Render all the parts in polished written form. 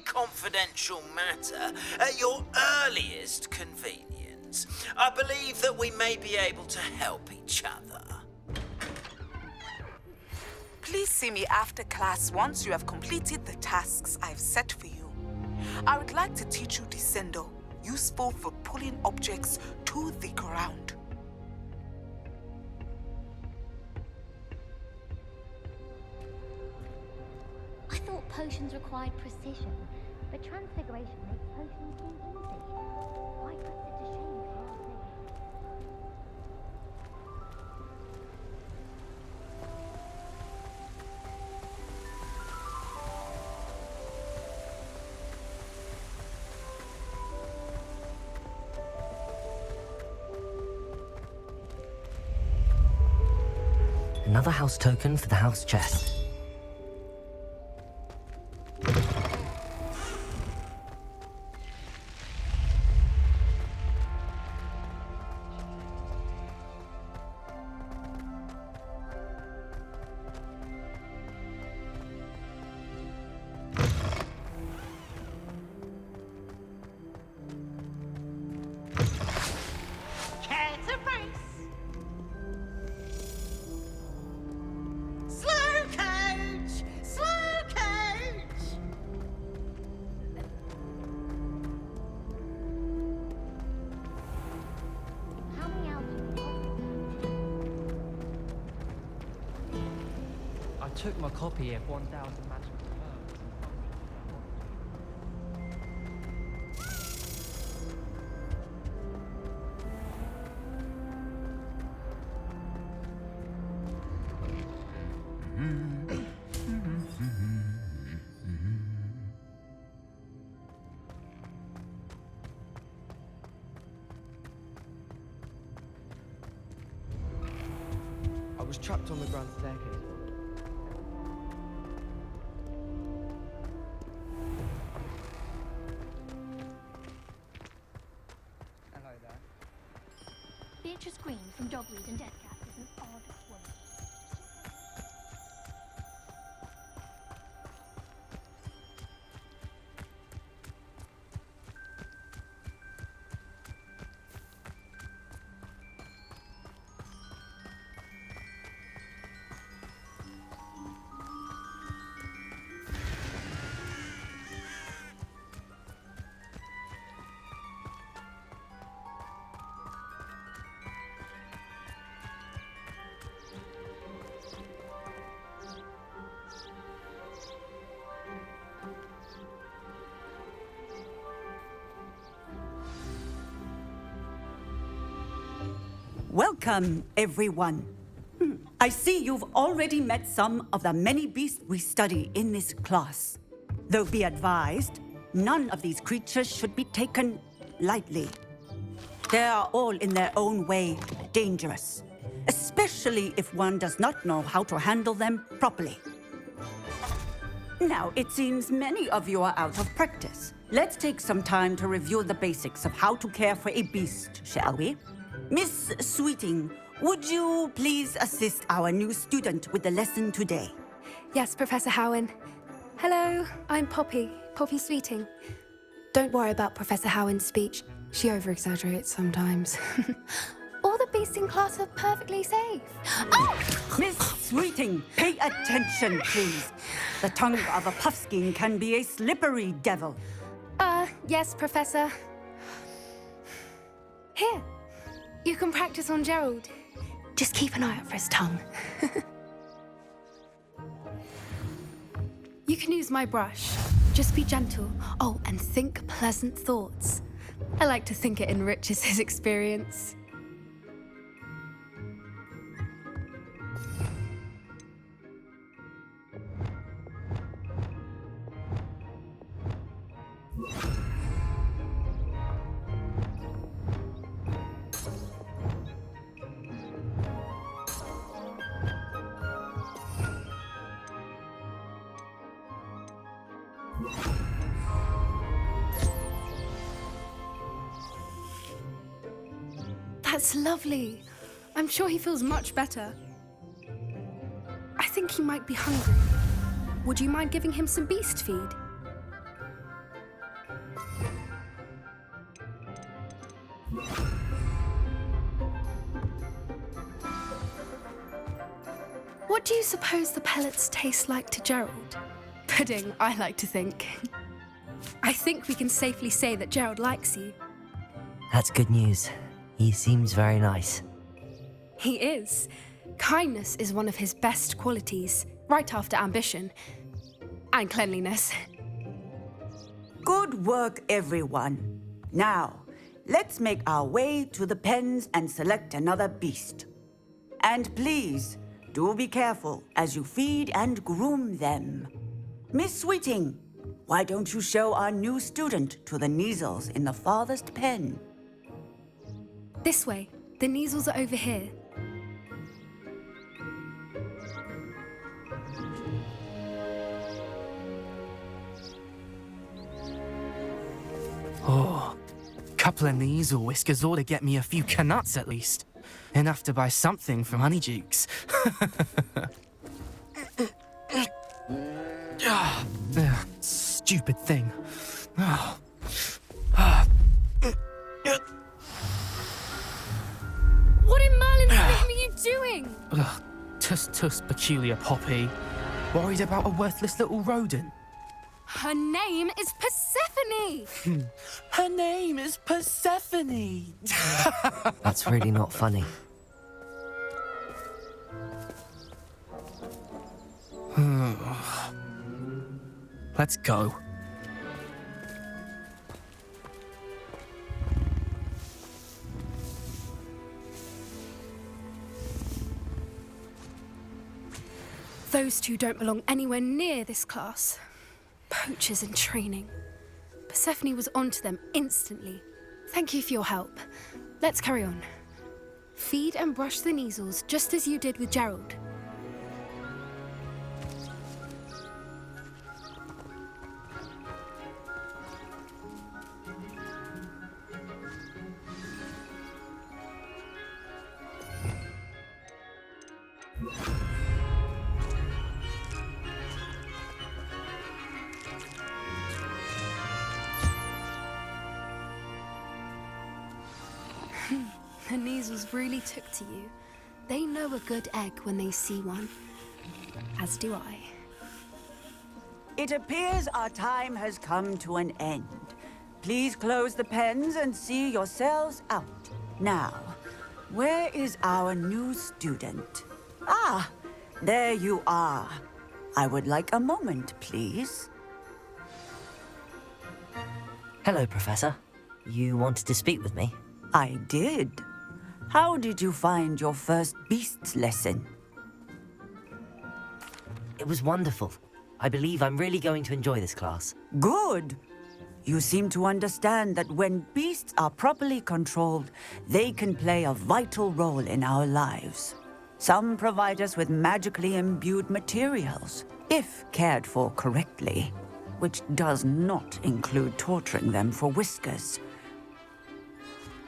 highly confidential matter at your earliest convenience. I believe that we may be able to help each other. Please see me after class once you have completed the tasks I've set for you. I would like to teach you Descendo, useful for pulling objects to the ground. I thought potions required precision, but transfiguration makes potions seem easy. Why puts it to shame if you ask me? Another house token for the house chest. I took my copy of 1,000 Magical I was trapped on the grand staircase. Hello there. Beatrice Green from Dogweed and Deadcat is an odd woman. Welcome, everyone. I see you've already met some of the many beasts we study in this class. Though be advised, none of these creatures should be taken lightly. They are all in their own way dangerous, especially if one does not know how to handle them properly. Now, it seems many of you are out of practice. Let's take some time to review the basics of how to care for a beast, shall we? Miss Sweeting, would you please assist our new student with the lesson today? Yes, Professor Howen. Hello, I'm Poppy Sweeting. Don't worry about Professor Howen's speech. She over-exaggerates sometimes. All the beasts in class are perfectly safe. Oh! Miss Sweeting, pay attention, please. The tongue of a puffskein can be a slippery devil. Yes, Professor. Here, you can practice on Gerald. Just keep an eye out for his tongue. You can use my brush. Just be gentle. Oh, and think pleasant thoughts. I like to think it enriches his experience. That's lovely. I'm sure he feels much better. I think he might be hungry. Would you mind giving him some beast feed? What do you suppose the pellets taste like to Gerald? Pudding, I like to think. I think we can safely say that Gerald likes you. That's good news. He seems very nice. He is. Kindness is one of his best qualities, right after ambition. And cleanliness. Good work, everyone. Now, let's make our way to the pens and select another beast. And please, do be careful as you feed and groom them. Miss Sweeting, why don't you show our new student to the Kneazles in the farthest pen? This way. The Kneazles are over here. Oh, couple of Kneazle whiskers ought to get me a few canuts at least. Enough to buy something from Honeydukes. Stupid thing. What in Merlin's name are you doing? Tuss, peculiar Poppy. Worried about a worthless little rodent. Her name is Persephone! Her name is Persephone! That's really not funny. Let's go. Those two don't belong anywhere near this class. Poachers in training. Persephone was onto them instantly. Thank you for your help. Let's carry on. Feed and brush the Kneazles just as you did with Gerald. The Kneazles really took to you. They know a good egg when they see one. As do I. It appears our time has come to an end. Please close the pens and see yourselves out. Now, where is our new student? Ah, there you are. I would like a moment, please. Hello, Professor. You wanted to speak with me? I did. How did you find your first beasts lesson? It was wonderful. I believe I'm really going to enjoy this class. Good. You seem to understand that when beasts are properly controlled, they can play a vital role in our lives. Some provide us with magically imbued materials, if cared for correctly, which does not include torturing them for whiskers.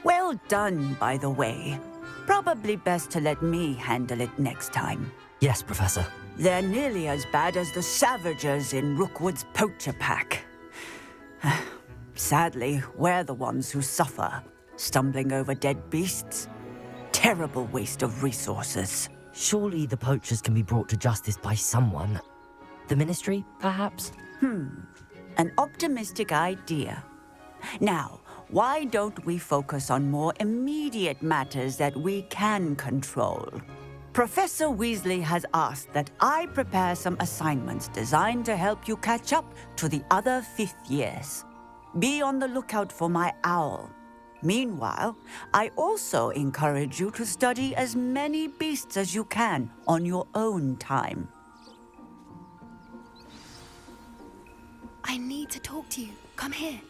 Well done, by the way. Probably best to let me handle it next time. Yes, Professor. They're nearly as bad as the Savagers in Rookwood's poacher pack. Sadly, we're the ones who suffer, stumbling over dead beasts. Terrible waste of resources. Surely the poachers can be brought to justice by someone. The Ministry, perhaps? An optimistic idea. Now, why don't we focus on more immediate matters that we can control? Professor Weasley has asked that I prepare some assignments designed to help you catch up to the other 5th years. Be on the lookout for my owl. Meanwhile, I also encourage you to study as many beasts as you can on your own time. I need to talk to you. Come here.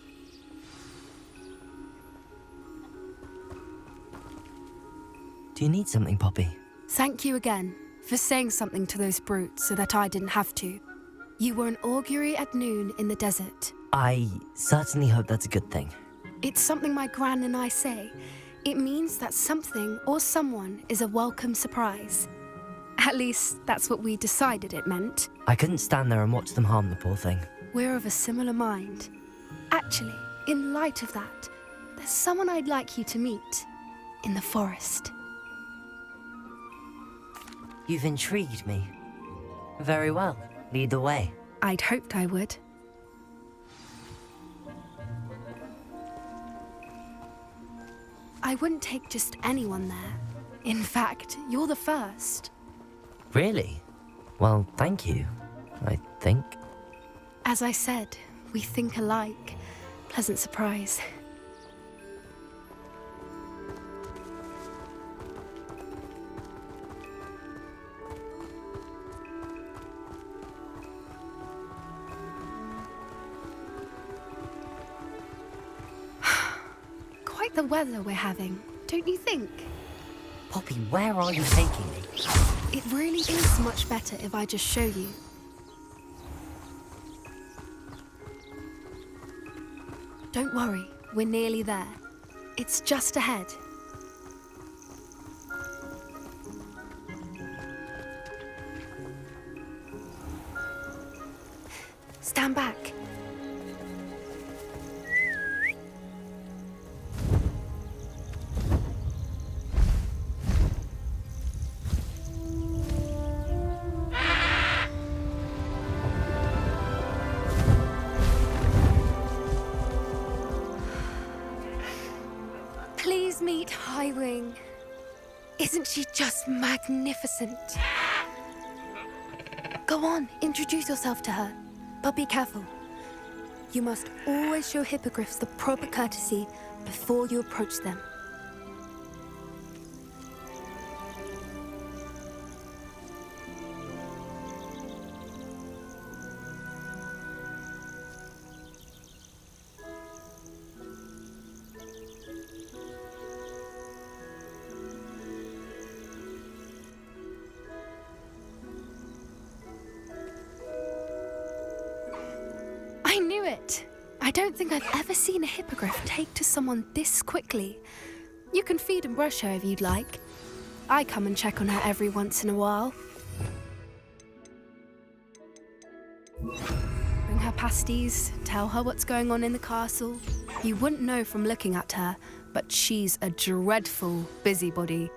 Do you need something, Poppy? Thank you again for saying something to those brutes so that I didn't have to. You were an augury at noon in the desert. I certainly hope that's a good thing. It's something my gran and I say. It means that something or someone is a welcome surprise. At least, that's what we decided it meant. I couldn't stand there and watch them harm the poor thing. We're of a similar mind. Actually, in light of that, there's someone I'd like you to meet in the forest. You've intrigued me. Very well. Lead the way. I'd hoped I would. I wouldn't take just anyone there. In fact, you're the first. Really? Well, thank you, I think. As I said, we think alike. Pleasant surprise. Quite the weather we're having, don't you think? Poppy, where are you taking me? It really is much better if I just show you. Don't worry, we're nearly there. It's just ahead. Stand back. Please meet Highwing. Isn't she just magnificent? Go on, introduce yourself to her. But be careful. You must always show hippogriffs the proper courtesy before you approach them. I knew it! I don't think I've ever seen a hippogriff take to someone this quickly. You can feed and brush her if you'd like. I come and check on her every once in a while. Bring her pasties, tell her what's going on in the castle. You wouldn't know from looking at her, but she's a dreadful busybody.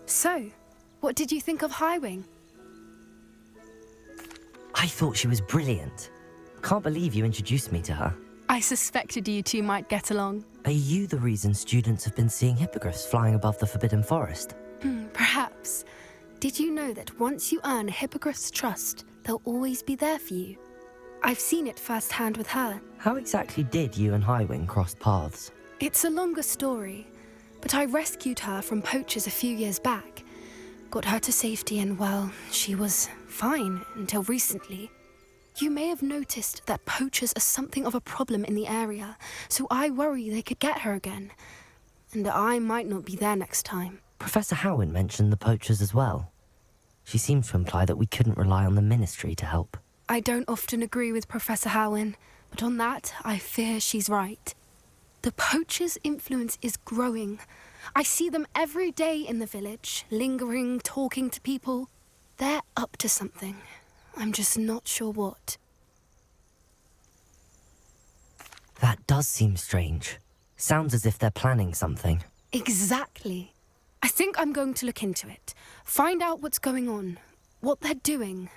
So, what did you think of Highwing? I thought she was brilliant. Can't believe you introduced me to her. I suspected you two might get along. Are you the reason students have been seeing hippogriffs flying above the Forbidden Forest? Perhaps. Did you know that once you earn a hippogriff's trust, they'll always be there for you? I've seen it firsthand with her. How exactly did you and Highwing cross paths? It's a longer story, but I rescued her from poachers a few years back. Got her to safety and, well, she was fine until recently. You may have noticed that poachers are something of a problem in the area, so I worry they could get her again. And I might not be there next time. Professor Howen mentioned the poachers as well. She seemed to imply that we couldn't rely on the Ministry to help. I don't often agree with Professor Howen, but on that, I fear she's right. The poachers' influence is growing. I see them every day in the village, lingering, talking to people. They're up to something. I'm just not sure what. That does seem strange. Sounds as if they're planning something. Exactly. I think I'm going to look into it. Find out what's going on, what they're doing.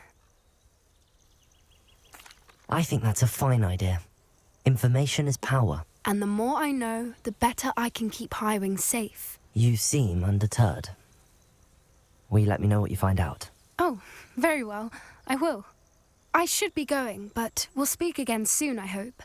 I think that's a fine idea. Information is power. And the more I know, the better I can keep Highwing safe. You seem undeterred. Will you let me know what you find out? Oh, very well. I will. I should be going, but we'll speak again soon, I hope.